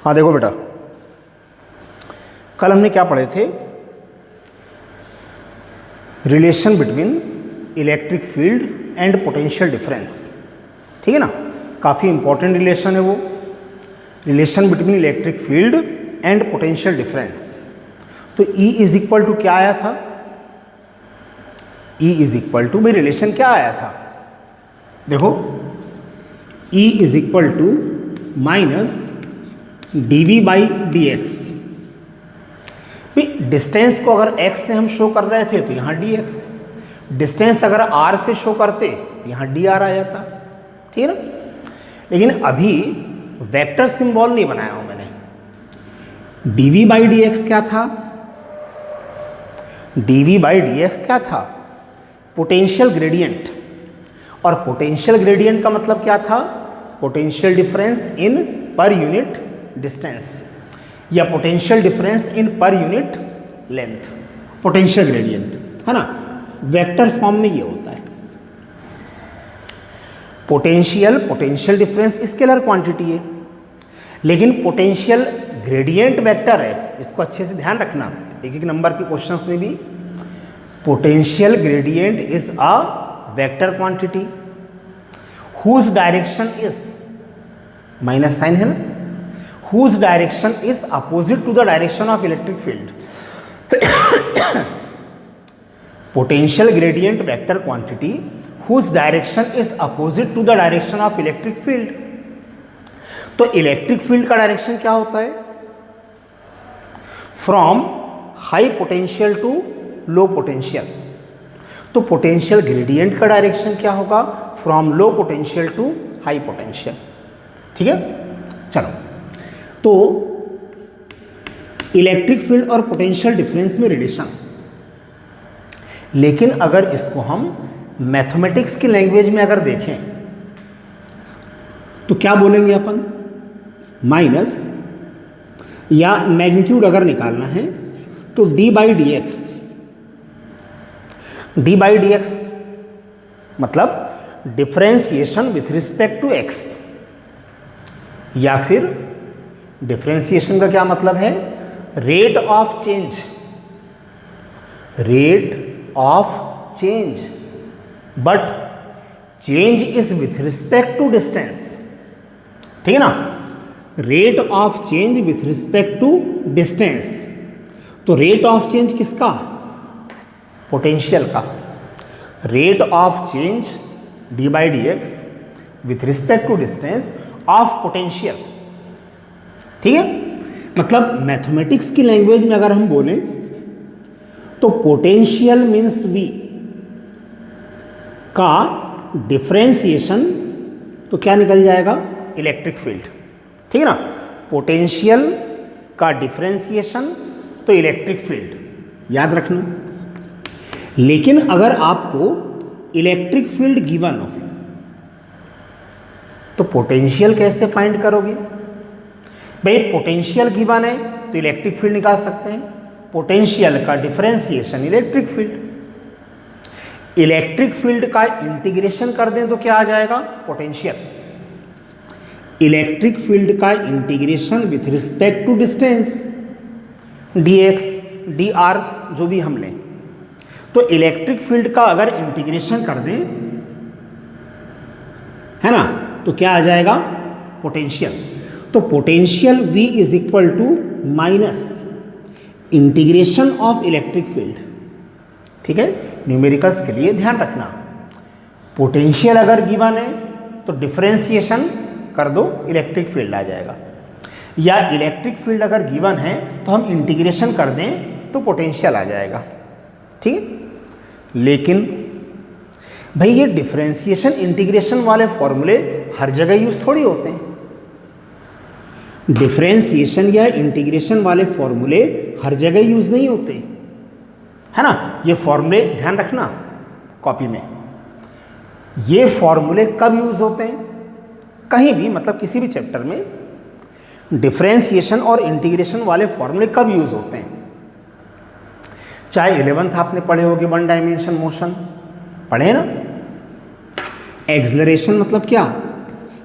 हाँ देखो बेटा, कल हमने क्या पढ़े थे, relation between electric field and potential difference. ठीक है ना, काफ़ी इंपॉर्टेंट रिलेशन है वो, relation between electric field and potential difference. तो E इज इक्वल टू क्या आया था, E इज इक्वल टू, भाई रिलेशन क्या आया था, देखो E is equal to minus dv by d x. Distance को अगर x से हम शो कर रहे थे तो यहाँ dx, डिस्टेंस अगर r से शो करते तो यहाँ dr आ जाता। ठीक है ना, लेकिन अभी वेक्टर सिंबल नहीं बनाया हूं मैंने। dv बाई डी एक्स क्या था, dv बाई डी एक्स क्या था, पोटेंशियल ग्रेडियंट। और पोटेंशियल ग्रेडियंट का मतलब क्या था, potential difference in per unit distance या potential difference in per unit length, potential gradient है ना, वेक्टर फॉर्म में ये होता है। पोटेंशियल डिफरेंस स्केलर क्वांटिटी है, लेकिन पोटेंशियल ग्रेडियंट वेक्टर है। इसको अच्छे से ध्यान रखना, एक एक नंबर के क्वेश्चंस में भी potential gradient is a vector quantity whose direction is, minus sign है ना, whose direction is opposite to the direction of electric field। potential gradient vector quantity whose direction is opposite to the direction of electric field। तो electric field का direction क्या होता है, from high potential to low potential. तो potential gradient का direction क्या होगा, from low potential to high potential. ठीक है, चलो, तो इलेक्ट्रिक फील्ड और पोटेंशियल डिफरेंस में रिलेशन। लेकिन अगर इसको हम मैथमेटिक्स की लैंग्वेज में अगर देखें तो क्या बोलेंगे अपन, माइनस या मैग्नीट्यूड अगर निकालना है तो d by d x, d by d x मतलब differentiation with respect to x, या फिर डिफरेंशिएशन का क्या मतलब है, rate of change, rate of change, but change is with respect to distance. ठीक है ना, rate of change with respect to distance. तो रेट ऑफ चेंज किसका, पोटेंशियल का, rate of change d by d x with respect to distance of potential. ठीक है, मतलब mathematics की लैंग्वेज में अगर हम बोलें तो पोटेंशियल मीन्स v का डिफरेंशिएशन तो क्या निकल जाएगा, इलेक्ट्रिक फील्ड। ठीक है ना, पोटेंशियल का डिफरेंशिएशन तो इलेक्ट्रिक फील्ड, याद रखना। लेकिन अगर आपको इलेक्ट्रिक फील्ड गिवन हो तो पोटेंशियल कैसे फाइंड करोगे, भाई पोटेंशियल गिवन है तो इलेक्ट्रिक फील्ड निकाल सकते हैं, पोटेंशियल का differentiation electric field. Electric field का इंटीग्रेशन कर दें तो क्या आ जाएगा, पोटेंशियल। इलेक्ट्रिक फील्ड का integration with respect to distance dx dr जो भी हम लें, तो इलेक्ट्रिक फील्ड का अगर इंटीग्रेशन कर दें है ना तो क्या आ जाएगा, पोटेंशियल। तो potential v is equal to minus integration of electric field. ठीक है, न्यूमेरिकल्स के लिए ध्यान रखना, पोटेंशियल अगर गिवन है तो डिफरेंशिएशन कर दो, इलेक्ट्रिक फील्ड आ जाएगा, या इलेक्ट्रिक फील्ड अगर गिवन है तो हम इंटीग्रेशन कर दें तो पोटेंशियल आ जाएगा। ठीक है, लेकिन भाई ये डिफरेंशिएशन इंटीग्रेशन वाले फॉर्मूले हर जगह यूज थोड़ी होते हैं। डिफरेंशिएशन या इंटीग्रेशन वाले फॉर्मूले हर जगह यूज नहीं होते, है ना। ये फॉर्मूले ध्यान रखना कॉपी में, ये फॉर्मूले कब यूज होते हैं, कहीं भी, मतलब किसी भी चैप्टर में डिफरेंशिएशन और इंटीग्रेशन वाले फॉर्मूले कब यूज होते हैं। चाहे 11th आपने पढ़े होगे, वन डायमेंशन मोशन पढ़े ना। एक्सलरेशन मतलब क्या,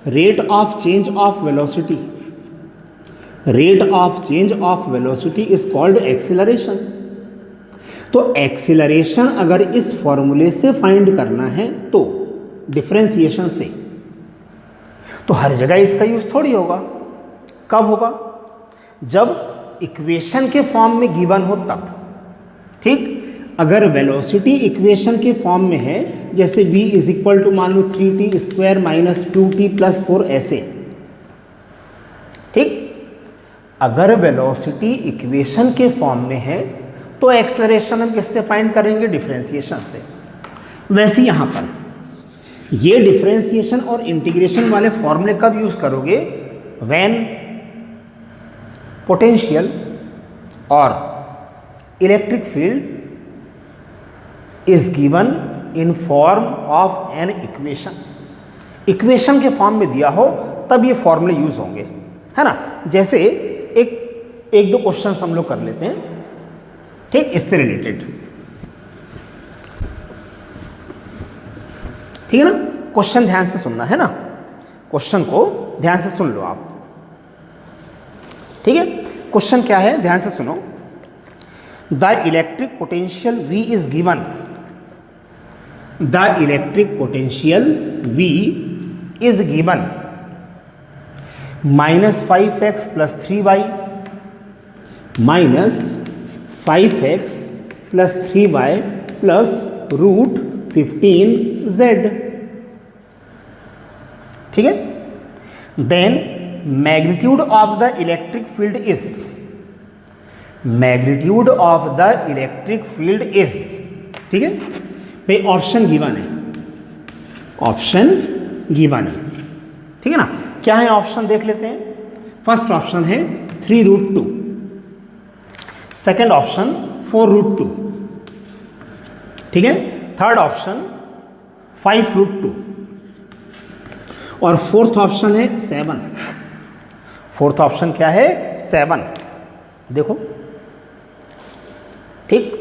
rate of change of velocity, rate of change of velocity is called acceleration. तो एक्सीलरेशन अगर इस फॉर्मूले से फाइंड करना है तो डिफरेंशिएशन से, तो हर जगह इसका यूज थोड़ी होगा। कब होगा? जब इक्वेशन के फॉर्म में गिवन हो तब। ठीक, अगर वेलोसिटी इक्वेशन के फॉर्म में है, जैसे v इज इक्वल टू मान लो 3t square minus 2t plus 4 ऐसे। ठीक, अगर वेलोसिटी इक्वेशन के फॉर्म में है तो एक्सेलरेशन हम किससे फाइंड करेंगे? डिफरेंशिएशन से। वैसे यहां पर ये डिफरेंशिएशन और इंटीग्रेशन वाले फॉर्मूले कब यूज करोगे? व्हेन पोटेंशियल और electric field is given in form of an equation. Equation के फॉर्म में दिया हो तब ये फॉर्मूले यूज होंगे, है ना। जैसे एक दो क्वेश्चन हम लोग कर लेते हैं, ठीक, इससे रिलेटेड। ठीक है ना, क्वेश्चन ध्यान से सुनना है ना, क्वेश्चन को ध्यान से सुन लो आप। ठीक है, क्वेश्चन क्या है, ध्यान से सुनो। The electric potential V is given, the electric potential V is given -5x + 3y -5x + 3y + √15z। ठीक है, then magnitude of the electric field is, magnitude of the electric field is, ठीक है भाई, ऑप्शन गिवन है, option given है। ठीक है ना, क्या है ऑप्शन देख लेते हैं। फर्स्ट ऑप्शन है 3√2, सेकेंड ऑप्शन 4√2, ठीक है, थर्ड ऑप्शन 5√2 और फोर्थ ऑप्शन है 7। फोर्थ ऑप्शन क्या है? 7। देखो, ठीक,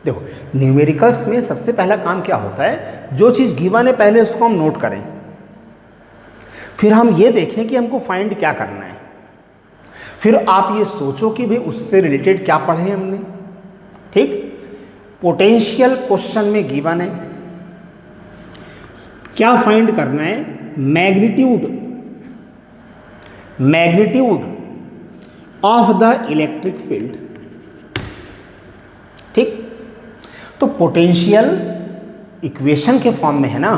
देखो न्यूमेरिकल्स में सबसे पहला काम क्या होता है, जो चीज़ गिवन है पहले उसको हम नोट करें, फिर हम ये देखें कि हमको फाइंड क्या करना है, फिर आप ये सोचो कि भाई उससे रिलेटेड क्या पढ़े हमने। ठीक, पोटेंशियल क्वेश्चन में गिवन है, क्या फाइंड करना है? Magnitude, magnitude of the electric field. ठीक, तो पोटेंशियल इक्वेशन के फॉर्म में है ना,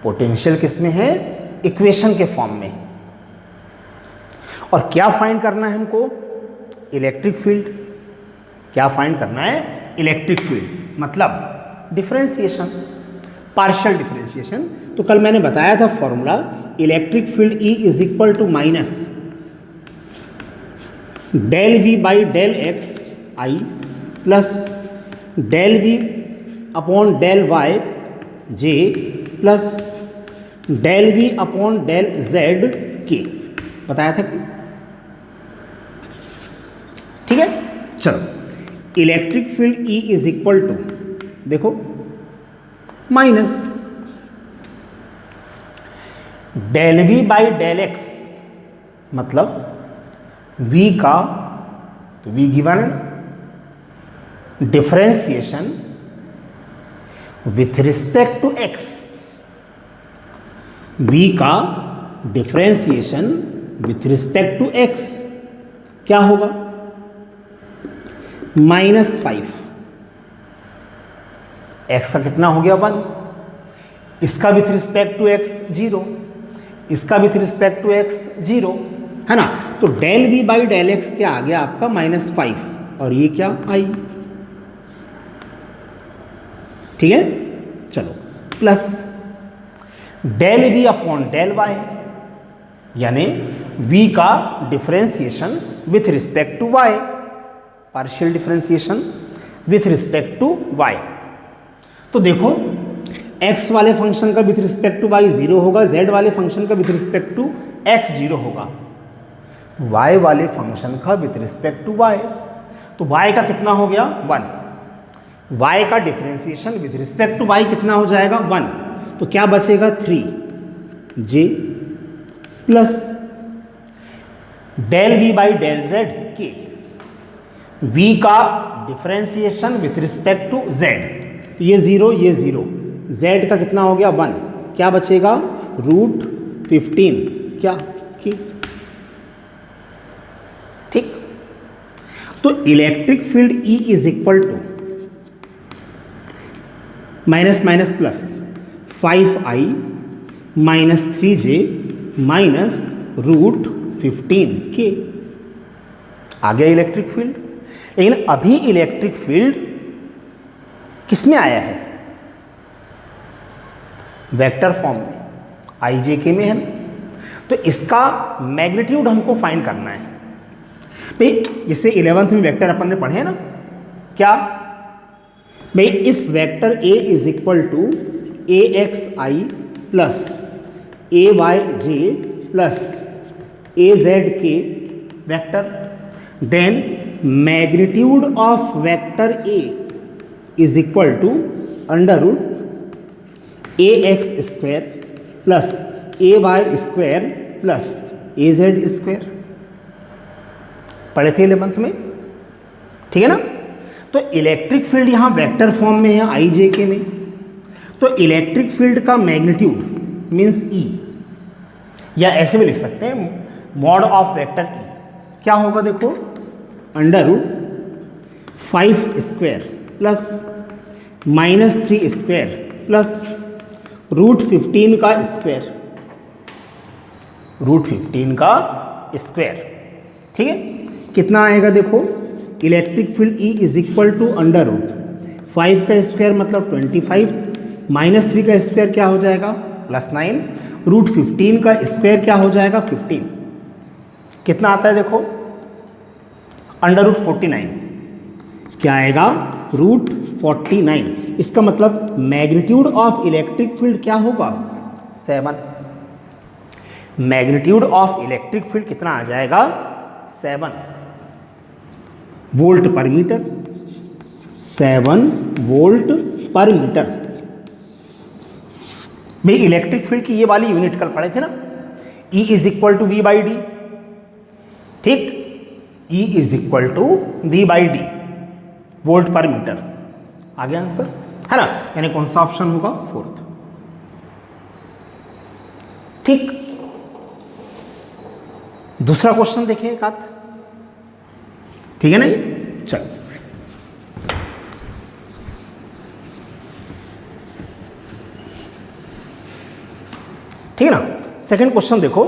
पोटेंशियल किस में है? इक्वेशन के फॉर्म में। और क्या फाइंड करना है हमको? Electric field. क्या फाइंड करना है? इलेक्ट्रिक फील्ड, मतलब डिफरेंशिएशन, पार्शियल डिफरेंशिएशन। तो कल मैंने बताया था formula, electric field E is equal to minus del V by del X I plus del V upon del Y J plus del V upon del Z K, बताया था कि, ठीक है। चलो, electric field E is equal to, देखो, minus del V by del X, मतलब V का, तो V गिवन है, differentiation with respect to X, V का differentiation with respect to X क्या होगा? -5। X का कितना हो गया? 1। इसका विथ रिस्पेक्ट टू X 0, इसका विथ रिस्पेक्ट टू X 0, है ना। तो del V by del X क्या आ गया आपका? -5, और ये क्या? I। ठीक है, चलो, plus del V upon del Y, यानी V का differentiation with respect to Y, partial differentiation with respect to Y। तो देखो, x वाले फंक्शन का विथ रिस्पेक्ट टू y 0 होगा, z वाले फंक्शन का विथ रिस्पेक्ट टू x 0 होगा, y वाले फंक्शन का विथ रिस्पेक्ट टू y, तो y का कितना हो गया? 1। y का differentiation with respect to y कितना हो जाएगा? 1। तो क्या बचेगा? 3j plus del v by del z के, वी का differentiation with respect to z, ये जीरो ये जीरो, जेड का कितना हो गया 1, क्या बचेगा √15 क्या की, ठीक। तो electric field E is equal to minus minus plus 5I minus 3J minus √15 के, आ गया इलेक्ट्रिक फील्ड। लेकिन अभी इलेक्ट्रिक फील्ड किस में आया है, वेक्टर फॉर्म में, IJK में है ना। तो इसका मैग्नीट्यूड हमको फाइंड करना है भाई, जिससे 11th में वेक्टर अपन ने पढ़े ना, क्या भाई, if vector A is equal to AXI plus AYJ plus AZK vector, then magnitude of vector A is equal to √AX square plus AY square plus AZ square, पढ़े थे 11th में, ठीक है ना। तो इलेक्ट्रिक फील्ड यहाँ vector form में है IJK में, तो इलेक्ट्रिक फील्ड का मैग्नीट्यूड मीन्स E, या ऐसे भी लिख सकते हैं मॉड ऑफ वेक्टर E, क्या होगा देखो, √5 स्क्वायर प्लस -3 स्क्वायर प्लस √15 का स्क्वायर, √15 का स्क्वायर, ठीक है। कितना आएगा देखो, electric field E is equal to √5 का स्क्वायर मतलब 25, -3 का स्क्वायर क्या हो जाएगा +9, √15 का स्क्वायर क्या हो जाएगा 15, कितना आता है देखो √49, क्या आएगा √49। इसका मतलब मैग्नीट्यूड ऑफ इलेक्ट्रिक फील्ड क्या होगा 7, मैग्नीट्यूड ऑफ इलेक्ट्रिक फील्ड कितना आ जाएगा 7 volt per metre, 7 volt per metre. भाई इलेक्ट्रिक फील्ड की ये वाली यूनिट कल पढ़े थे ना, E is equal to V by d, ठीक, E is equal to V by d volt per metre, आ गया आंसर, है ना। यानी कौन सा ऑप्शन होगा 4th, ठीक। दूसरा क्वेश्चन देखिए एक आध, ठीक है ना ये, चल ठीक है ना। सेकंड क्वेश्चन देखो,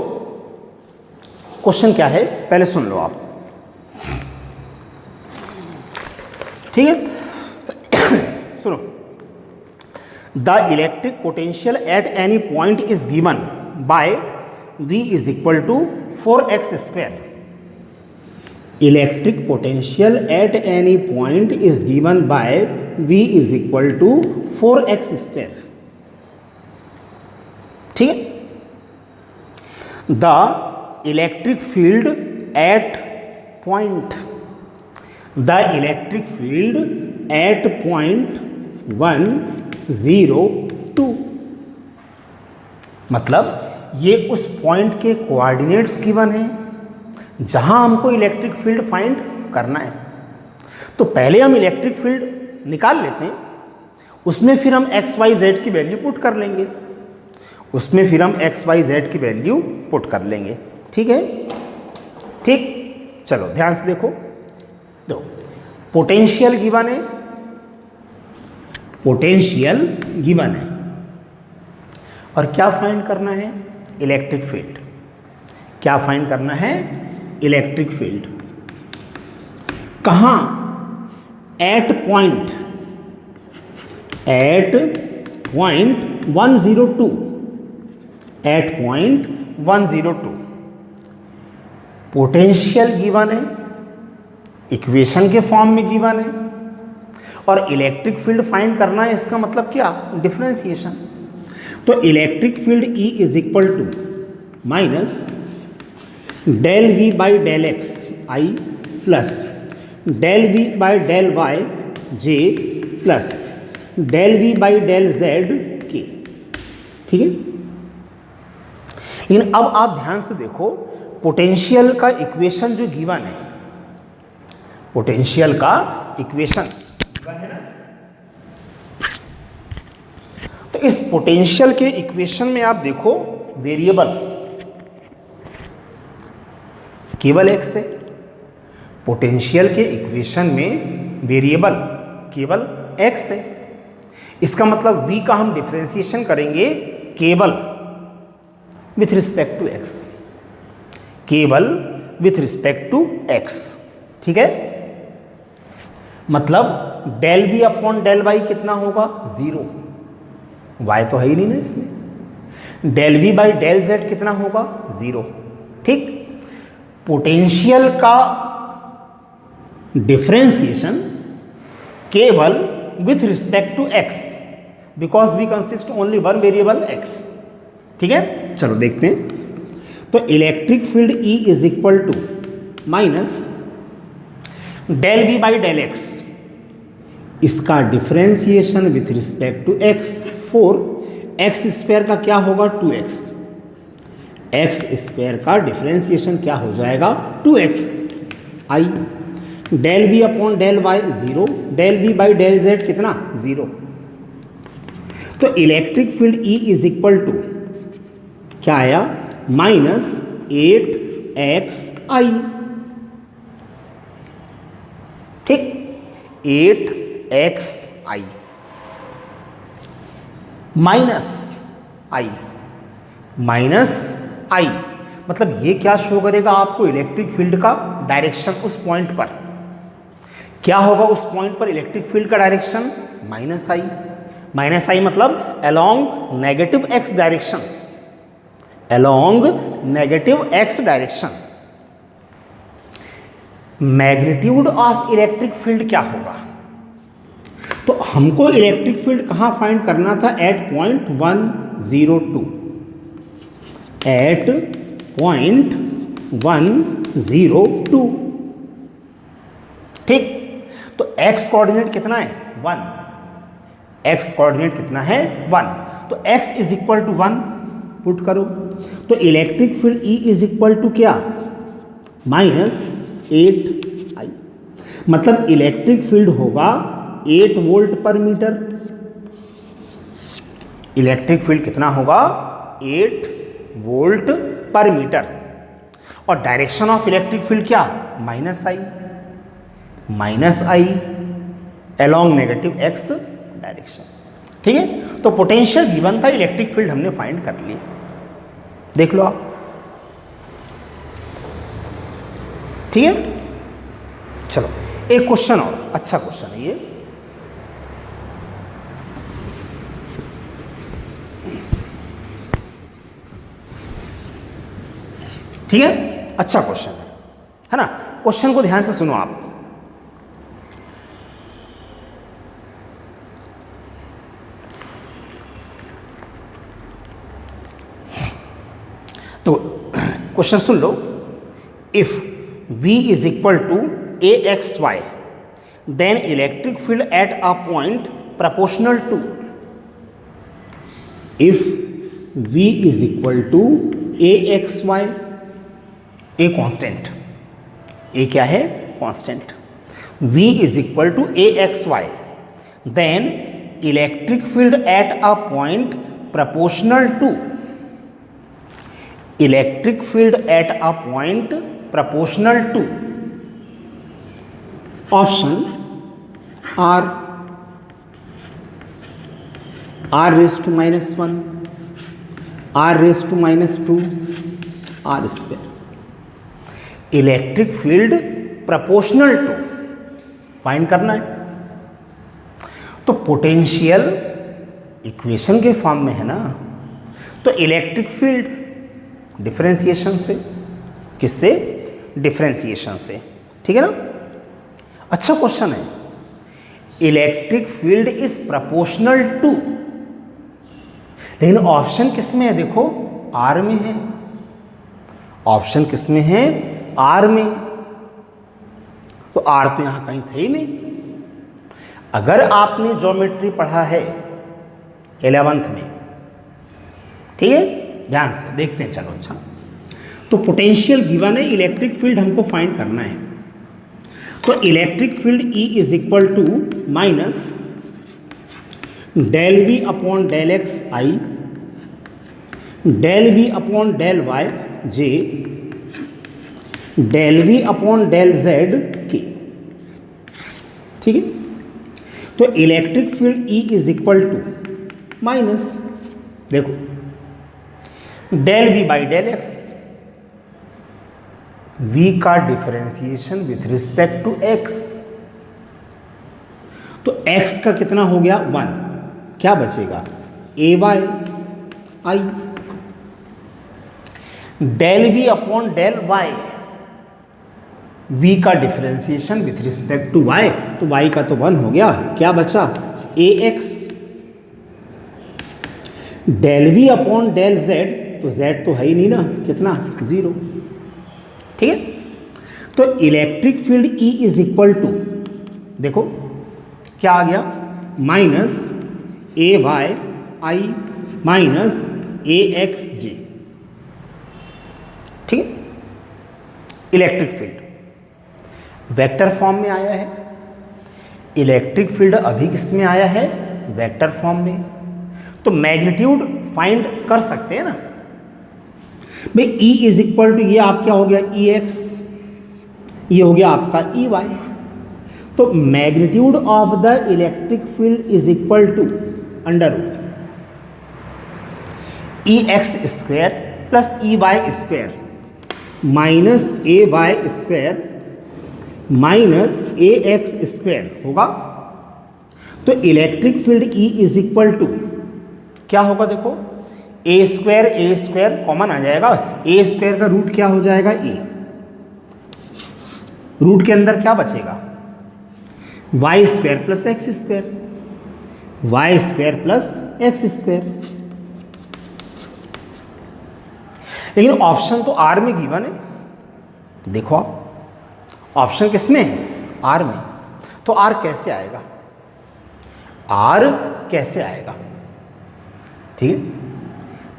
क्वेश्चन क्या है पहले सुन लो आप, ठीक है। सुनो, the electric potential at any point is given by V is equal to 4x square, electric potential at any point is given by V is equal to 4x square, ठीक है। The electric field at point, the electric field at point 1, 0, 2, मतलब ये उस point के coordinates given हैं जहां हमको electric field find करना है। तो पहले हम इलेक्ट्रिक फील्ड निकाल लेते हैं, उसमें फिर हम XYZ की वैल्यू पुट कर लेंगे, उसमें फिर हम XYZ की वैल्यू पुट कर लेंगे, ठीक है, ठीक। चलो ध्यान से देखो, पोटेंशियल गिवन है, पोटेंशियल गिवन है, और क्या फाइंड करना है इलेक्ट्रिक फील्ड, क्या फाइंड करना है इलेक्ट्रिक फील्ड, कहाँ, at point 102, at point 102 potential given है, इक्वेशन के फॉर्म में गिवन है, और इलेक्ट्रिक फील्ड फाइंड करना है, इसका मतलब क्या डिफरेंशिएशन। तो electric field E is equal to minus del V by del x I plus del V by del Y J plus del V by del Z K, ठीक है। लेकिन अब आप ध्यान से देखो, पोटेंशियल का इक्वेशन जो गिवन है, पोटेंशियल का इक्वेशन गिवन है ना, तो इस पोटेंशियल के इक्वेशन में आप देखो वेरिएबल केवल x है। पोटेंशियल के इक्वेशन में वेरिएबल केवल x है। इसका मतलब v का हम डिफरेंशिएशन करेंगे केवल विथ रिस्पेक्ट टू x, केवल विथ रिस्पेक्ट टू x, ठीक है। मतलब del v upon del y कितना होगा? 0, y तो है ही नहीं ना इसमें। Del v by del z कितना होगा? 0, ठीक। पोटेंशियल का डिफरेंशिएशन केवल with respect to x, because we consist only one variable x, ठीक है। चलो देखते हैं। तो electric field E is equal to minus del v by del x, इसका differentiation with respect to x, 4x square का क्या होगा? 2x, x स्क्वायर का डिफरेंशिएशन क्या हो जाएगा? 2x i। Del v upon del y 0, del v by del z कितना? 0। तो electric field E is equal to क्या आया? माइनस 8xi, ठीक, 8xi minus i, minus i मतलब ये क्या शो करेगा आपको? इलेक्ट्रिक फील्ड का डायरेक्शन उस पॉइंट पर क्या होगा? उस पॉइंट पर इलेक्ट्रिक फील्ड का डायरेक्शन माइनस आई। माइनस आई मतलब along negative x direction, along negative x direction. Magnitude of electric field क्या होगा? तो हमको इलेक्ट्रिक फील्ड कहां फाइंड करना था? एट पॉइंट 102, एट पॉइंट 102, ठीक। तो x कोऑर्डिनेट कितना है? 1, x कोऑर्डिनेट कितना है? 1। तो x is equal to 1 put करो, तो electric field E is equal to क्या? माइनस 8i, मतलब इलेक्ट्रिक फील्ड होगा 8 volt per metre. Electric field कितना होगा? 8 वोल्ट पर मीटर। और डायरेक्शन ऑफ इलेक्ट्रिक फील्ड क्या? माइनस आई, माइनस आई अलोंग नेगेटिव एक्स डायरेक्शन, ठीक है। तो पोटेंशियल गिवन था, इलेक्ट्रिक फील्ड हमने फाइंड कर लिया, देख लो आप, ठीक है। चलो एक क्वेश्चन और, अच्छा क्वेश्चन है ये। ठीक है, अच्छा क्वेश्चन है ना। क्वेश्चन को ध्यान से सुनो आप। तो क्वेश्चन सुन लो। If V is equal to AXY, then electric field at a point proportional to, if V is equal to AXY, a constant, a क्या है? Constant. V is equal to AXY, then electric field at a point proportional to, electric field at a point proportional to, option R raise to -1, R raise to -2, R square. Electric field proportional to find करना है। तो potential equation के form में है ना, तो electric field differentiation से, किससे? डिफरेंशिएशन से, ठीक है ना। अच्छा क्वेश्चन है। Electric field is proportional to, लेकिन ऑप्शन किस में है? देखो R में है, ऑप्शन किस में है? R में। तो R तो यहां कहीं था ही नहीं। अगर आपने ज्योमेट्री पढ़ा है 11th में, ठीक है, ध्यान से देखते हैं। चलो अच्छा, तो पोटेंशियल गिवन है, इलेक्ट्रिक फील्ड हमको फाइंड करना है। तो electric field E is equal to minus del V upon del x I del V upon del y j del V upon del z k. ठीक है, तो electric field E is equal to minus, देखो del V by del x, V का differentiation with respect to x, तो x का कितना हो गया 1, क्या बचेगा a by i del V upon del y, v का differentiation with respect to y, तो y का तो 1 हो गया, क्या बचा ax del V upon del z, तो z तो है ही नहीं ना, कितना 0। ठीक है, तो electric field E is equal to, देखो क्या आ गया minus a y i minus a x j. ठीक है, इलेक्ट्रिक फील्ड वेक्टर फॉर्म में आया है, इलेक्ट्रिक फील्ड अभी किस में आया है, वेक्टर फॉर्म में, तो मैग्नीट्यूड फाइंड कर सकते हैं ना भाई। E इज इक्वल टू, ये आप क्या हो गया ई एक्स, ये हो गया आपका ई वाई, तो magnitude of the electric field is equal to under root e x square plus e y square minus a y square minus a x square होगा। तो electric field E is equal to क्या होगा, देखो ए square common आ जाएगा, ए square का root क्या हो जाएगा ए, रूट के अंदर क्या बचेगा y square plus x square, y square plus x square. लेकिन ऑप्शन तो आर में गिवन है, देखो आप ऑप्शन किस में है, आर में, तो आर कैसे आएगा, आर कैसे आएगा। ठीक है,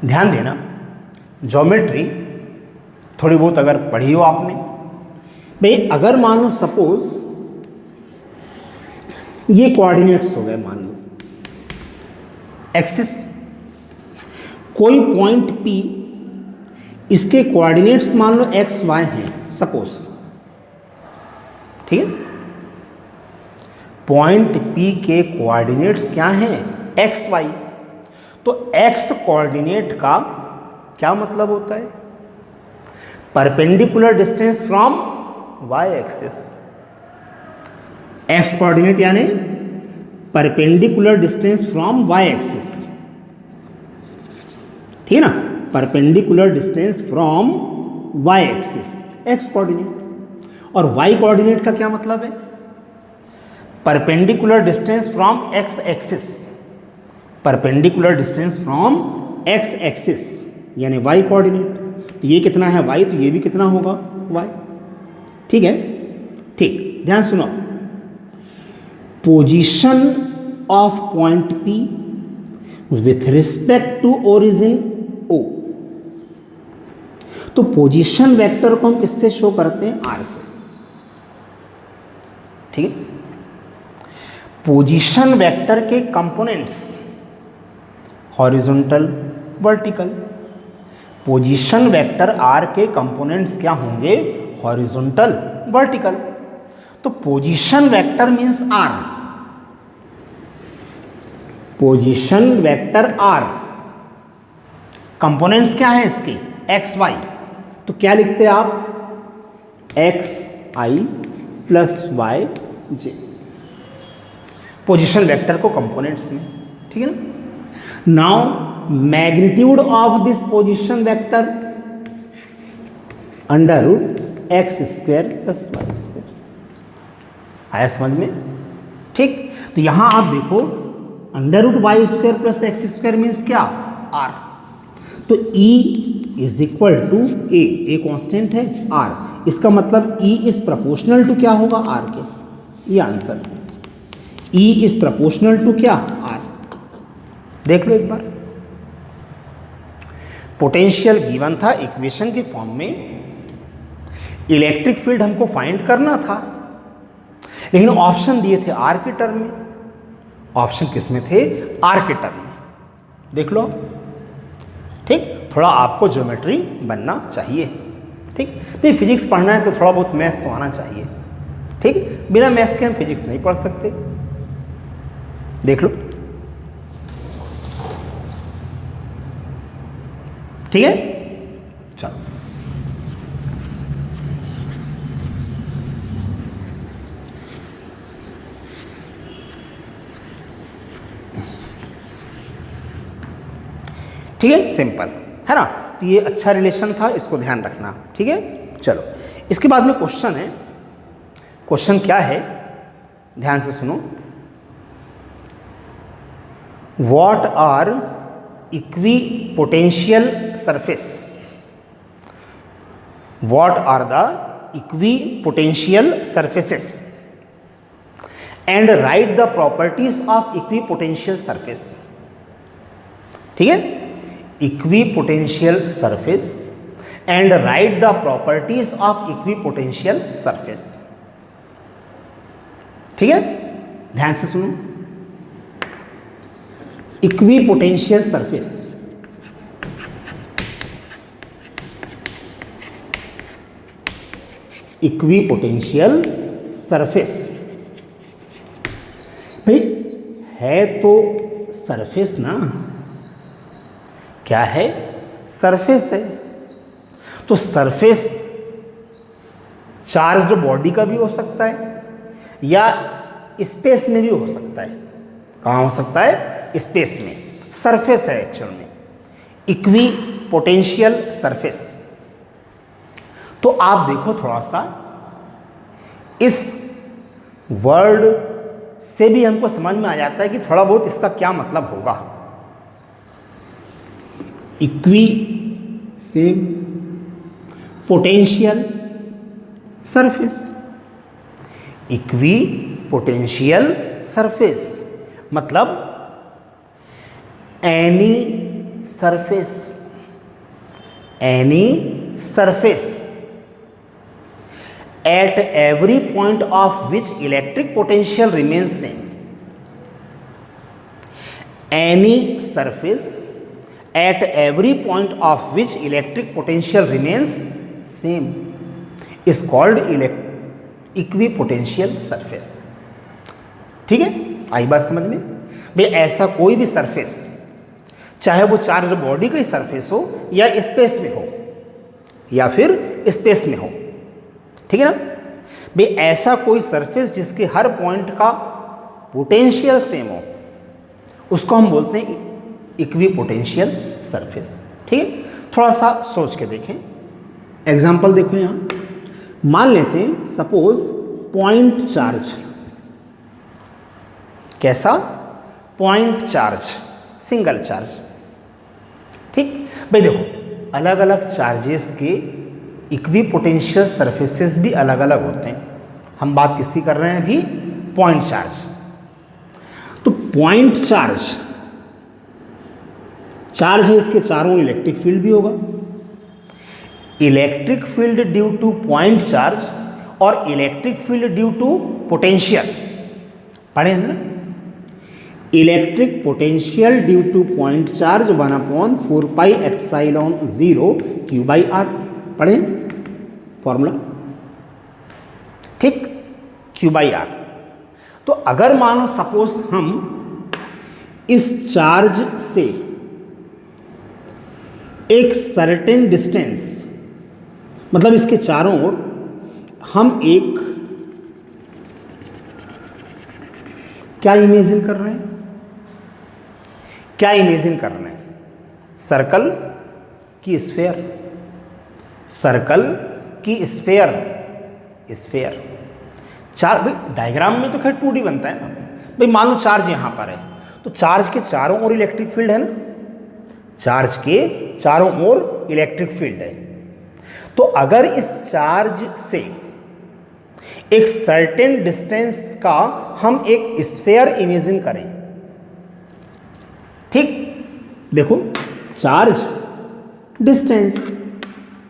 ध्यान देना, ज्योमेट्री थोड़ी बहुत अगर पढ़ी हो आपने भाई, अगर मान लो सपोज ये कोऑर्डिनेट्स हो गए, मान लो एक्सिस, कोई पॉइंट P, इसके कोऑर्डिनेट्स मान लो एक्स वाई हैं सपोज। ठीक है, पॉइंट P के कोऑर्डिनेट्स क्या हैं, एक्स वाई, तो x कोऑर्डिनेट का क्या मतलब होता है, perpendicular distance from y axis. x coordinate यानी perpendicular distance from y axis, ठीक है ना, perpendicular distance from y axis x coordinate. और y कोऑर्डिनेट का क्या मतलब है, perpendicular distance from x axis, perpendicular distance from x axis यानी y कोऑर्डिनेट। तो ये कितना है y, तो ये भी कितना होगा y। ठीक है, ठीक, ध्यान सुनो, position of point P with respect to origin O, तो पोजीशन वेक्टर को हम किससे शो करते हैं, R से। ठीक है, पोजीशन वेक्टर के components horizontal vertical, position vector R के कंपोनेंट्स क्या होंगे, हॉरिजॉन्टल वर्टिकल। तो position vector means R, position vector R, components क्या है इसके, एक्स वाई, तो क्या लिखते हैं आप, x i plus y j, position vector को कंपोनेंट्स में। ठीक है ना, now magnitude of this position vector under root x square plus y square. आया समझ में। ठीक, तो यहां आप देखो under root y square plus x square means क्या, आर। तो E is equal to a constant है, आर, इसका मतलब E इज प्रोपोर्शनल टू क्या होगा, आर के। ये answer, E is proportional to क्या, आर। देख लो एक बार, पोटेंशियल गिवन था इक्वेशन के फॉर्म में, इलेक्ट्रिक फील्ड हमको फाइंड करना था, लेकिन ऑप्शन दिए थे आर के टर्म में। ऑप्शन किस में थे? आर के टर्म में। देख लो, ठीक, थोड़ा आपको ज्योमेट्री बनना चाहिए, ठीक। नहीं, फिजिक्स पढ़ना है तो थोड़ा बहुत मैथ्स तो आना चाहिए, ठीक। बिना मैथ्स के हम फिजिक्स नहीं पढ़ सकते। देख लो, ठीक है। चलो, ठीक है, सिंपल है ना। तो ये अच्छा रिलेशन था, इसको ध्यान रखना, ठीक है। चलो, इसके बाद में क्वेश्चन है। क्वेश्चन क्या है, ध्यान से सुनो। What are equipotential surface? What are the equipotential surfaces and write the properties of equipotential surface. ठीक है, equipotential surface and write the properties of equipotential surface. ठीक है, ध्यान से सुनो। Equipotential surface, equipotential surface भाई है तो सरफेस ना, क्या है? सरफेस है। तो सरफेस चार्ज्ड बॉडी का भी हो सकता है या स्पेस में भी हो सकता है। कहाँ हो सकता है? स्पेस में। सरफेस है एक्चुअल में इक्वी पोटेंशियल सरफेस। तो आप देखो थोड़ा सा, इस वर्ड से भी हमको समझ में आ जाता है कि थोड़ा बहुत इसका क्या मतलब होगा। Equi same potential surface, equipotential surface मतलब any surface at every point of which electric potential remains same. Any surface at every point of which electric potential remains same is called equipotential surface. ठीक है, आई बात समझ में? भाई ऐसा कोई भी सरफेस, चाहे वो चार्ज बॉडी का सरफेस हो या स्पेस में हो या फिर स्पेस में हो, ठीक है ना भाई, ऐसा कोई सरफेस जिसके हर पॉइंट का पोटेंशियल सेम हो, उसको हम बोलते हैं इक्वी पोटेंशियल सरफेस। ठीक है, थोड़ा सा सोच के देखें। एग्जांपल देखो यहाँ, मान लेते हैं सपोज पॉइंट चार्ज। कैसा? Point charge, single charge. ठीक भाई, देखो अलग अलग चार्जेस के इक्वी पोटेंशियल सरफेसेस भी अलग अलग होते हैं। हम बात किसकी कर रहे हैं अभी? Point charge. तो पॉइंट चार्ज, चार्ज है, इसके चारों इलेक्ट्रिक फील्ड भी होगा। Electric field due to point charge और electric field due to potential पढ़े हैं ना? Electric potential due to point charge 1/4πε0 Q/R पढ़े फॉर्मूला, ठीक, Q/R। तो अगर मानो सपोज हम इस चार्ज से एक सर्टेन डिस्टेंस, मतलब इसके चारों ओर हम एक क्या इमेजिन कर रहे हैं? क्या इमेजिन कर रहे हैं? सर्कल की स्फेयर, सर्कल की स्फेयर, स्फेयर। चार डायग्राम में तो खैर 2D बनता है ना भाई। मान लो चार्ज यहां पर है, तो चार्ज के चारों ओर इलेक्ट्रिक फील्ड है ना, चार्ज के चारों ओर इलेक्ट्रिक फील्ड है। तो अगर इस चार्ज से एक सर्टेन डिस्टेंस का हम एक स्फेयर इमेजिन करें, ठीक, देखो चार्ज डिस्टेंस।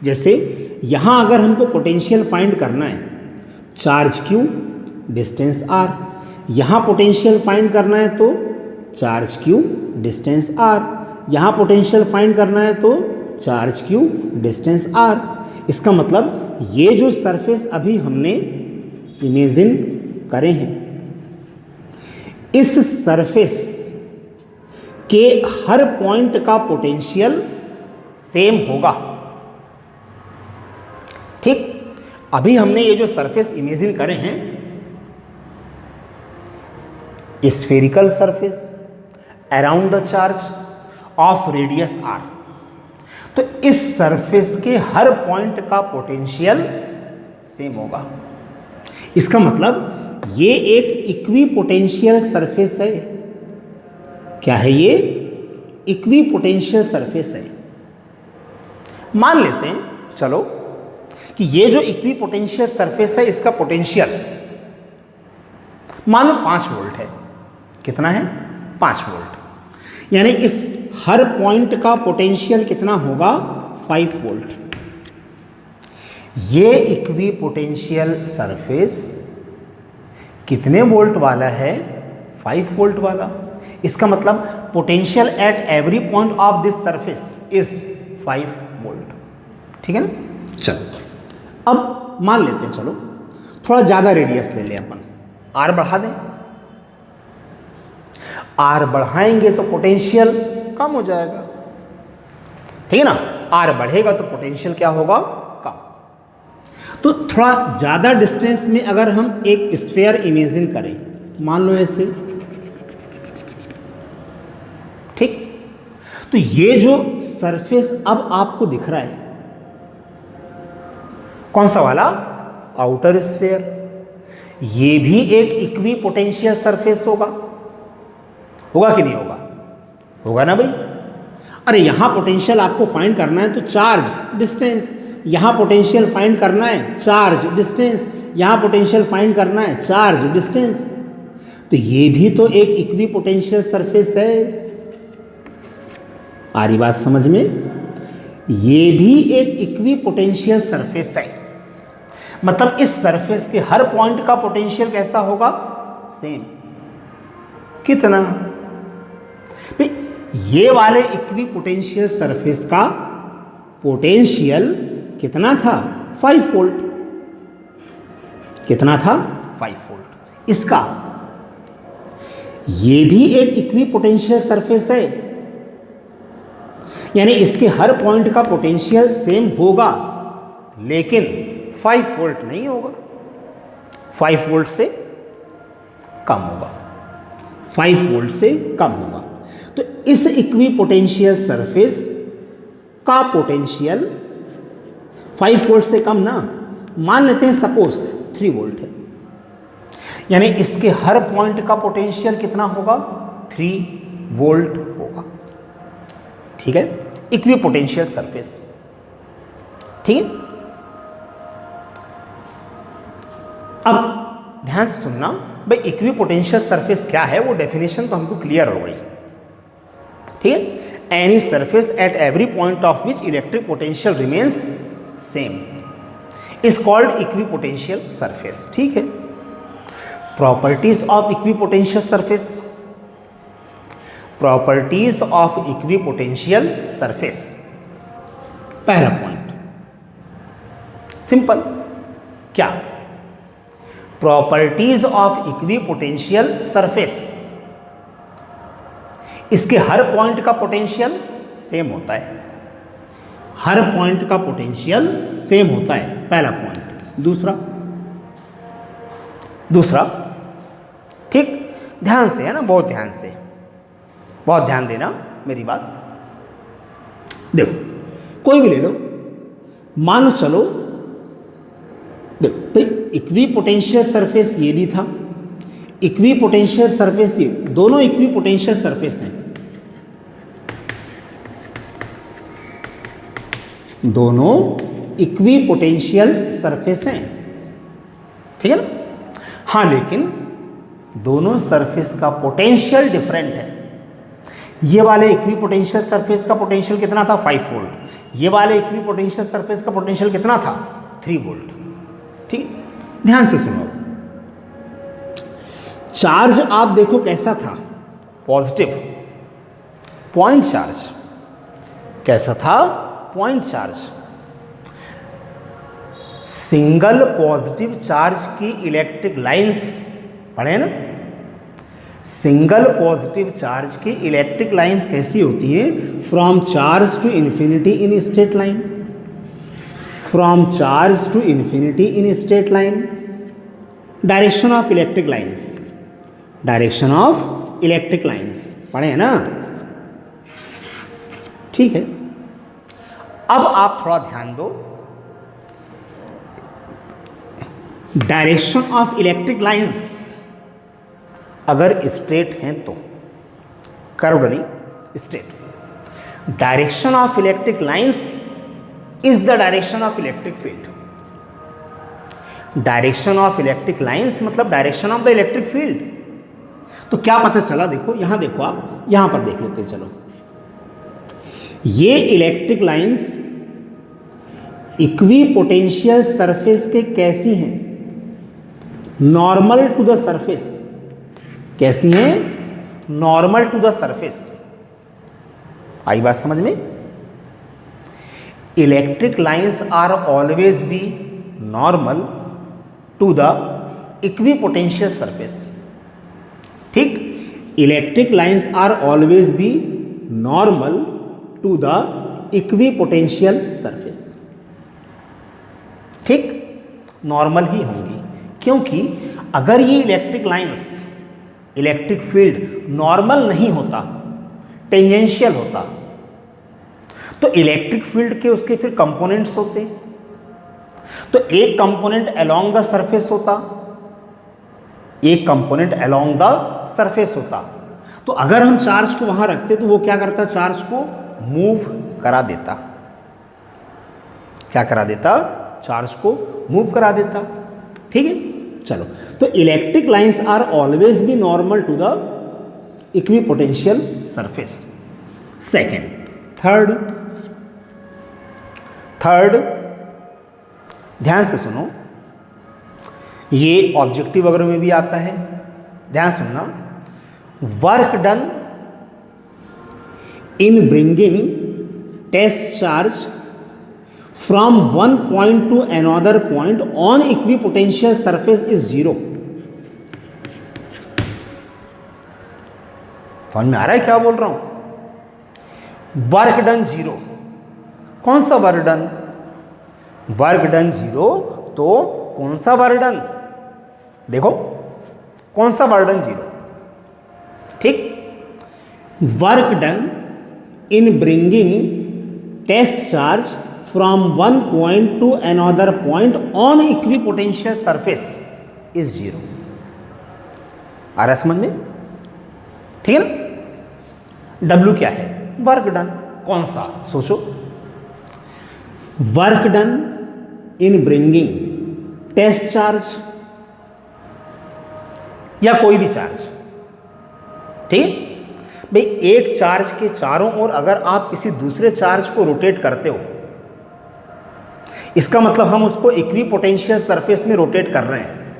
जैसे यहाँ अगर हमको पोटेंशियल फाइंड करना है, चार्ज Q डिस्टेंस R, यहाँ पोटेंशियल फाइंड करना है तो चार्ज Q डिस्टेंस R, यहाँ पोटेंशियल फाइंड करना है तो चार्ज Q डिस्टेंस R। इसका मतलब ये जो सरफेस अभी हमने इमेजिन करे हैं, इस सरफेस के हर पॉइंट का पोटेंशियल सेम होगा। ठीक, अभी हमने ये जो सरफेस इमेजिन करे हैं, spherical surface around the charge of radius r, तो इस सरफेस के हर पॉइंट का पोटेंशियल सेम होगा। इसका मतलब ये एक इक्वी पोटेंशियल सरफेस है। क्या है ये? इक्वी पोटेंशियल सरफेस है। मान लेते हैं चलो कि ये जो इक्वी पोटेंशियल सरफेस है, इसका पोटेंशियल मान लो 5 वोल्ट है। कितना है? 5 वोल्ट। यानी इस हर पॉइंट का पोटेंशियल कितना होगा? 5 वोल्ट। ये इक्वी पोटेंशियल सरफेस कितने वोल्ट वाला है? 5 वोल्ट वाला। इसका मतलब potential at every point of this surface is 5 volt. ठीक है ना? चलो अब मान लेते हैं, चलो थोड़ा ज्यादा रेडियस ले लें अपन, आर बढ़ा दें। आर बढ़ाएंगे तो पोटेंशियल कम हो जाएगा। ठीक है ना? आर बढ़ेगा तो पोटेंशियल क्या होगा? कम। तो थोड़ा ज्यादा डिस्टेंस में अगर हम एक स्फीयर इमेजिन करें, मान लो ऐसे, ठीक, तो ये जो सरफेस अब आपको दिख रहा है, कौन सा वाला? Outer sphere. ये भी एक इक्वी पोटेंशियल सरफेस होगा। होगा कि नहीं होगा? होगा ना भाई। अरे यहां पोटेंशियल आपको फाइंड करना है तो चार्ज डिस्टेंस, यहां पोटेंशियल फाइंड करना है चार्ज डिस्टेंस, यहां पोटेंशियल फाइंड करना है चार्ज डिस्टेंस। तो ये भी तो एक इक्वी पोटेंशियल सरफेस है। आ रही बात समझ में? ये भी एक इक्वी पोटेंशियल सरफेस है। मतलब इस सरफेस के हर पॉइंट का पोटेंशियल कैसा होगा? सेम। कितना? ये वाले इक्वी पोटेंशियल सरफेस का पोटेंशियल कितना था? 5 वोल्ट। कितना था? 5 वोल्ट। इसका ये भी एक इक्वी पोटेंशियल सरफेस है, यानी इसके हर पॉइंट का पोटेंशियल सेम होगा, लेकिन 5 वोल्ट नहीं होगा, 5 वोल्ट से कम होगा, 5 वोल्ट से कम होगा। तो इस इक्वी पोटेंशियल सरफेस का पोटेंशियल 5 वोल्ट से कम ना, मान लेते हैं सपोज 3 वोल्ट है, यानी इसके हर पॉइंट का पोटेंशियल कितना होगा? 3 वोल्ट होगा। ठीक है? Equipotential surface. ठीक है? अब ध्यान से सुनना भाई, इक्वी पोटेंशियल सरफेस क्या है, वो डेफिनेशन तो हमको क्लियर हो गई। ठीक है? Any surface at every point of which electric potential remains same is called equi potential surface. ठीक है? Properties of equipotential surface. Properties of equipotential surface. पहला पॉइंट सिंपल, क्या? Properties of equipotential surface, इसके हर point का potential same होता है। हर point का potential same होता है, पहला पॉइंट। दूसरा, ठीक, ध्यान से है ना, बहुत ध्यान से, बहुत ध्यान देना मेरी बात। देखो कोई भी ले लो, मान लो चलो, देखो भाई इक्वी पोटेंशियल सरफेस ये भी था, इक्वी पोटेंशियल सरफेस ये, दोनों इक्वी पोटेंशियल सरफेस हैं, दोनों इक्वी पोटेंशियल सरफेस हैं। ठीक है ना? हाँ, लेकिन दोनों सरफेस का पोटेंशियल डिफरेंट है। ये वाले इक्वी पोटेंशियल सरफेस का पोटेंशियल कितना था? 5 वोल्ट। ये वाले इक्वी पोटेंशियल सरफेस का पोटेंशियल कितना था? 3 वोल्ट। ठीक, ध्यान से सुनो। चार्ज आप देखो कैसा था? Positive, point charge. कैसा था? Point charge. Single positive charge की इलेक्ट्रिक लाइंस पढ़े ना? सिंगल पॉजिटिव चार्ज की इलेक्ट्रिक लाइंस कैसी होती हैं? From charge to infinity in straight line, from charge to infinity in straight line. Direction of electric lines, direction of electric lines पढ़े हैं ना? ठीक है, अब आप थोड़ा ध्यान दो। डायरेक्शन ऑफ इलेक्ट्रिक लाइंस अगर स्ट्रेट हैं तो, कर्व नहीं, straight. Direction of electric lines is the direction of electric field. Direction of electric lines मतलब direction of the electric field. तो क्या पता चला? देखो यहां, देखो आप यहां पर देख लेते हैं। चलो, ये electric lines equipotential surface के कैसी हैं? Normal to the surface. कैसी हैं? Normal to the surface. आई बात समझ में? Electric lines are always be normal to the equipotential surface. ठीक, electric lines are always be normal to the equipotential surface. ठीक, नॉर्मल ही होंगी, क्योंकि अगर ये electric lines, electric field normal नहीं होता, टेंजेंशियल होता, तो इलेक्ट्रिक फील्ड के उसके फिर कंपोनेंट्स होते। तो एक कंपोनेंट अलोंग द सरफेस होता, एक कंपोनेंट अलोंग द सरफेस होता। तो अगर हम चार्ज को वहां रखते तो वो क्या करता? चार्ज को मूव करा देता। क्या करा देता? चार्ज को मूव करा देता। ठीक है, चलो। तो electric lines are always be normal to the equipotential surface. Second, third ध्यान से सुनो, ये ऑब्जेक्टिव वगैरह में भी आता है, ध्यान सुनना। Work done in bringing test charge from one point to another point on equipotential surface is 0। समझ में आ रहा है क्या बोल रहा हूं? Work done 0। कौन सा वर्क डन? वर्क डन 0, तो कौन सा वर्क डन? देखो कौन सा वर्क डन? 0। ठीक, work done in bringing test charge from one point to another point on equipotential surface is 0। आ रहा है समझ में? ठीक है ना? W क्या है? Work done. कौन सा? सोचो। Work done in bringing test charge या कोई भी चार्ज। ठीक, भाई एक चार्ज के चारों ओर अगर आप किसी दूसरे चार्ज को रोटेट करते हो, इसका मतलब हम उसको इक्विपोटेंशियल सरफेस में रोटेट कर रहे हैं,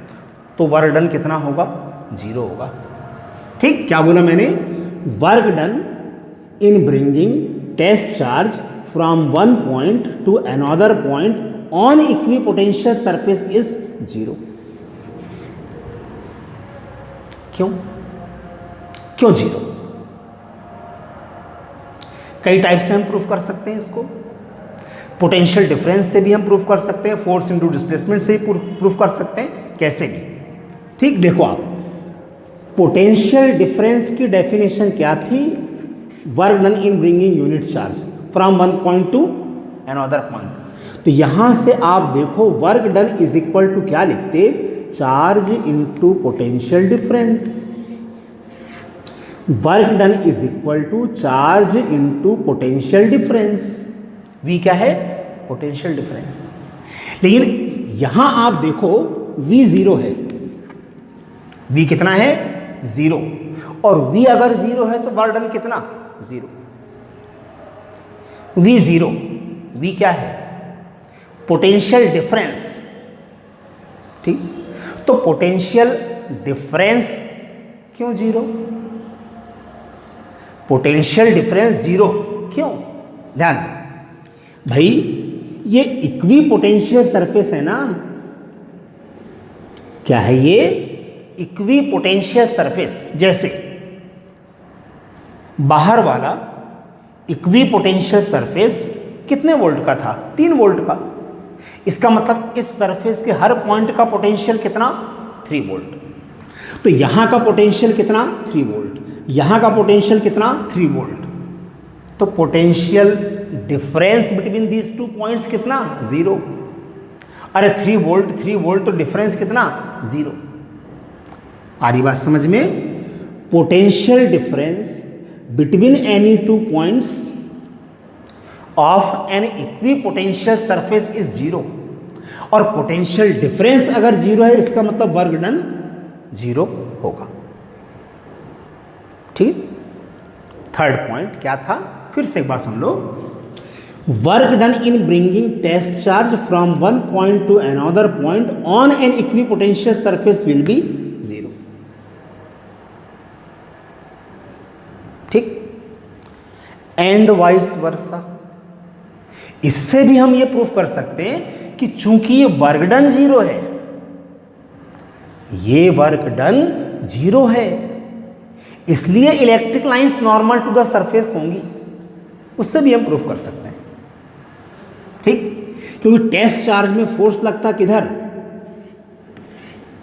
तो वर्क डन कितना होगा? 0 होगा। ठीक, क्या बोला मैंने? Work done in bringing test charge from one point to another point on equipotential surface is 0। क्यों 0? कई टाइप से हम प्रूफ कर सकते हैं इसको। पोटेंशियल डिफरेंस से भी हम प्रूफ कर सकते हैं, फोर्स इनटू डिस्प्लेसमेंट से भी प्रूफ कर सकते हैं, कैसे भी। ठीक, देखो आप, पोटेंशियल डिफरेंस की डेफिनेशन क्या थी? Work done in bringing unit charge from one point to another point. तो यहां से आप देखो work done is equal to क्या लिखते? Charge into potential difference. Work done is equal to charge into potential difference. V क्या है? Potential difference. लेकिन यहां आप देखो V 0 है। V कितना है? 0। और V अगर 0 है तो वर्क डन कितना? 0। V 0, V क्या है? Potential difference. ठीक, तो पोटेंशियल डिफरेंस क्यों जीरो? पोटेंशियल डिफरेंस जीरो क्यों? ध्यान दो भाई, ये इक्वी पोटेंशियल सरफेस है ना। क्या है ये? Equi potential surface. जैसे बाहर वाला इक्वी पोटेंशियल सरफेस कितने वोल्ट का था? 3 वोल्ट का। इसका मतलब इस सरफेस के हर पॉइंट का पोटेंशियल कितना? 3 वोल्ट। तो यहां का पोटेंशियल कितना? 3 वोल्ट। यहां का पोटेंशियल कितना? 3 वोल्ट। तो potential difference between these 2 points कितना? 0। अरे 3 वोल्ट तो डिफरेंस कितना? 0। आ रही बात समझ में? Potential difference between any 2 points of an equipotential surface is 0। और पोटेंशियल डिफरेंस अगर 0 है, इसका मतलब वर्क डन 0 होगा। ठीक। थर्ड पॉइंट क्या था? फिर से एक बार सुन लो। Work done in bringing test charge from one point to another point on an equipotential surface will be 0। ठीक। And vice versa. इससे भी हम ये प्रूफ कर सकते हैं कि चूंकि ये वर्क डन 0 है, ये वर्क डन 0 है, इसलिए electric lines normal to the surface होंगी। उससे भी हम प्रूफ कर सकते हैं। ठीक, क्योंकि टेस्ट चार्ज में फोर्स लगता किधर?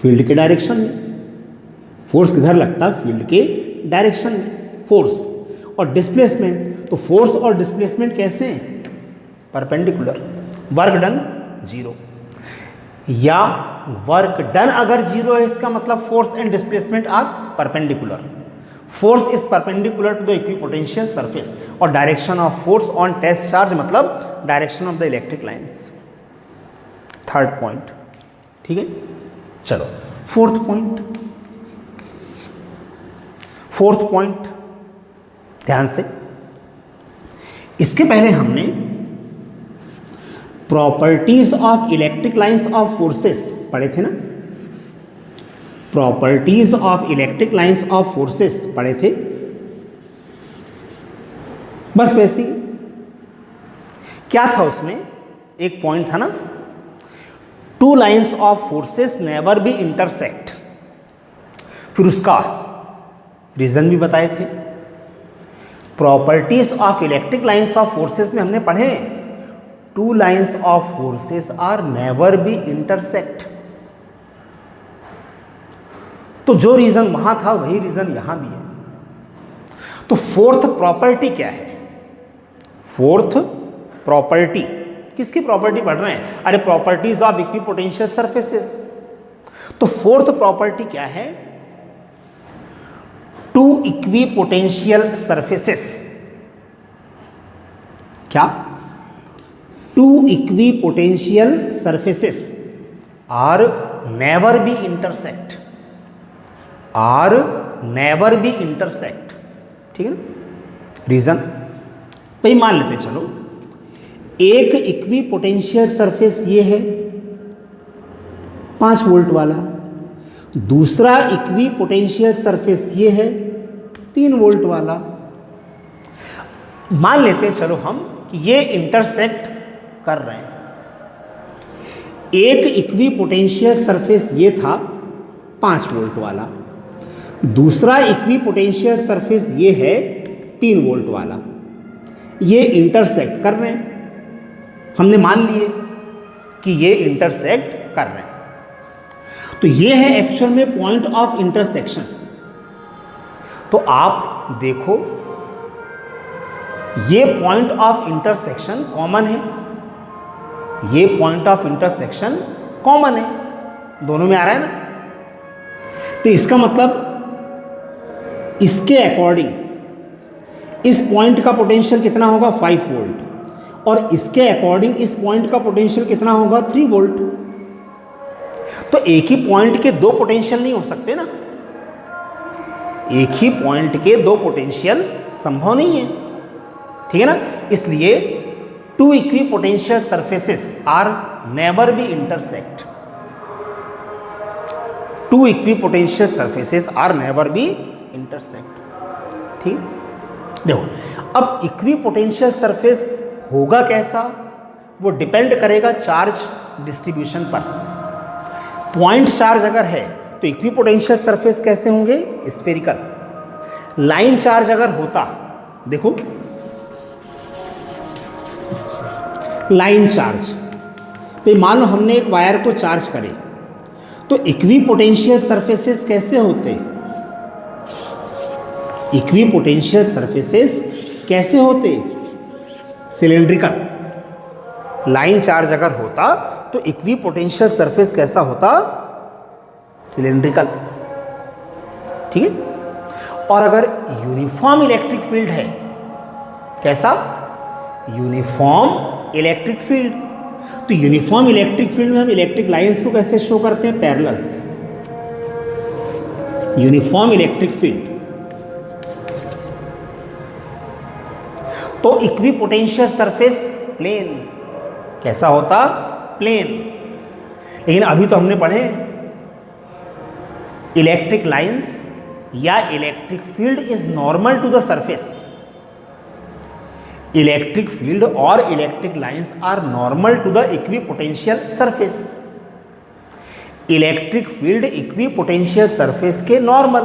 फील्ड के डायरेक्शन में। फोर्स किधर लगता? फील्ड के डायरेक्शन में फोर्स। और डिस्प्लेसमेंट, तो फोर्स और डिस्प्लेसमेंट कैसे हैं? परपेंडिकुलर। वर्क डन 0, या वर्क डन अगर 0 है, इसका मतलब force and displacement are perpendicular. Force is perpendicular to the equipotential surface, और direction of force on test charge मतलब direction of the electric lines. Third point. ठीक है, चलो फोर्थ पॉइंट। फोर्थ पॉइंट ध्यान से, इसके पहले हमने properties of electric lines of forces पढ़े थे ना। Properties of electric lines of forces पढ़े थे। बस वैसे ही क्या था उसमें? एक पॉइंट था ना, 2 lines of forces never be intersect. फिर उसका रीजन भी बताए थे। Properties of electric lines of forces में हमने पढ़े 2 lines of forces are never be intersect. तो जो रीजन वहां था वही रीजन यहां भी है। तो फोर्थ प्रॉपर्टी क्या है? फोर्थ प्रॉपर्टी किसकी प्रॉपर्टी पढ़ रहे हैं? अरे प्रॉपर्टीज ऑफ इक्विपोटेंशियल सरफेसेस। तो फोर्थ प्रॉपर्टी क्या है? 2 इक्विपोटेंशियल सरफेसेस। क्या? 2 equipotential surfaces are never be intersect. Are never be intersect. ठीक है ना? रीजन भाई मान लेते चलो, एक इक्विपोटेंशियल सरफेस ये है 5 वोल्ट वाला, दूसरा इक्विपोटेंशियल सरफेस ये है 3 वोल्ट वाला। मान लेते चलो हम कि ये इंटरसेक्ट कर रहे हैं। एक इक्विपोटेंशियल सरफेस ये था 5 वोल्ट वाला, दूसरा इक्विपोटेंशियल सरफेस ये है 3 वोल्ट वाला। ये इंटरसेक्ट कर रहे हैं। हमने मान लिए कि ये इंटरसेक्ट कर रहे हैं। तो ये है एक्चुअल में पॉइंट ऑफ इंटरसेक्शन। तो आप देखो, ये पॉइंट ऑफ इंटरसेक्शन कॉमन है, ये पॉइंट ऑफ इंटरसेक्शन कॉमन है, दोनों में आ रहा है ना। तो इसका मतलब इसके अकॉर्डिंग इस पॉइंट का पोटेंशियल कितना होगा? 5 वोल्ट, और इसके अकॉर्डिंग इस पॉइंट का पोटेंशियल कितना होगा? 3 वोल्ट। तो एक ही पॉइंट के 2 पोटेंशियल नहीं हो सकते ना। एक ही पॉइंट के 2 पोटेंशियल संभव नहीं है। ठीक है ना? इसलिए two equipotential surfaces are never be intersect, two equipotential surfaces are never be intersect. ठीक, देखो अब इक्विपोटेंशियल सरफेस होगा कैसा, वो डिपेंड करेगा चार्ज डिस्ट्रीब्यूशन पर। पॉइंट चार्ज अगर है तो इक्विपोटेंशियल सरफेस कैसे होंगे, स्फेरिकल। लाइन चार्ज अगर होता, देखो लाइन चार्ज पे मान लो हमने एक वायर को चार्ज करे, तो इक्विपोटेंशियल सरफेसेस कैसे होते, इक्विपोटेंशियल सरफेसेस कैसे होते, सिलेंड्रिकल। लाइन चार्ज अगर होता तो इक्विपोटेंशियल सरफेस कैसा होता, सिलेंड्रिकल। ठीक है, और अगर यूनिफॉर्म इलेक्ट्रिक फील्ड है, कैसा, यूनिफॉर्म इलेक्ट्रिक फील्ड, तो यूनिफॉर्म इलेक्ट्रिक फील्ड में हम इलेक्ट्रिक लाइंस को कैसे शो करते हैं, पैरेलल। यूनिफॉर्म इलेक्ट्रिक फील्ड, तो इक्विपोटेंशियल सरफेस प्लेन, कैसा होता, प्लेन। लेकिन अभी तो हमने पढ़े इलेक्ट्रिक लाइंस या electric field is normal to the surface. Electric field और electric lines are normal to the equipotential surface. Electric field equipotential surface के नॉर्मल,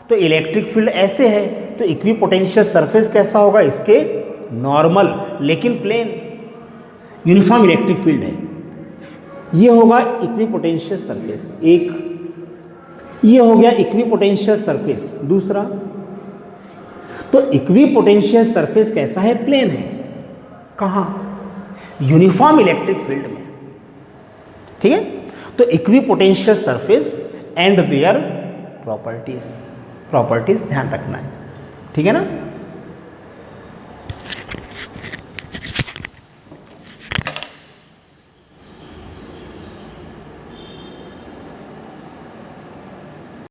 तो इलेक्ट्रिक फील्ड ऐसे है तो इक्विपोटेंशियल सरफेस कैसा होगा, इसके नॉर्मल लेकिन प्लेन। यूनिफॉर्म इलेक्ट्रिक फील्ड है, ये होगा इक्विपोटेंशियल सरफेस एक, ये हो गया इक्विपोटेंशियल सरफेस दूसरा। तो इक्विपोटेंशियल सरफेस कैसा है, प्लेन है। कहाँ, यूनिफॉर्म इलेक्ट्रिक फील्ड में। ठीक है, तो equipotential surface and their properties, properties ध्यान रखना है। ठीक है ना।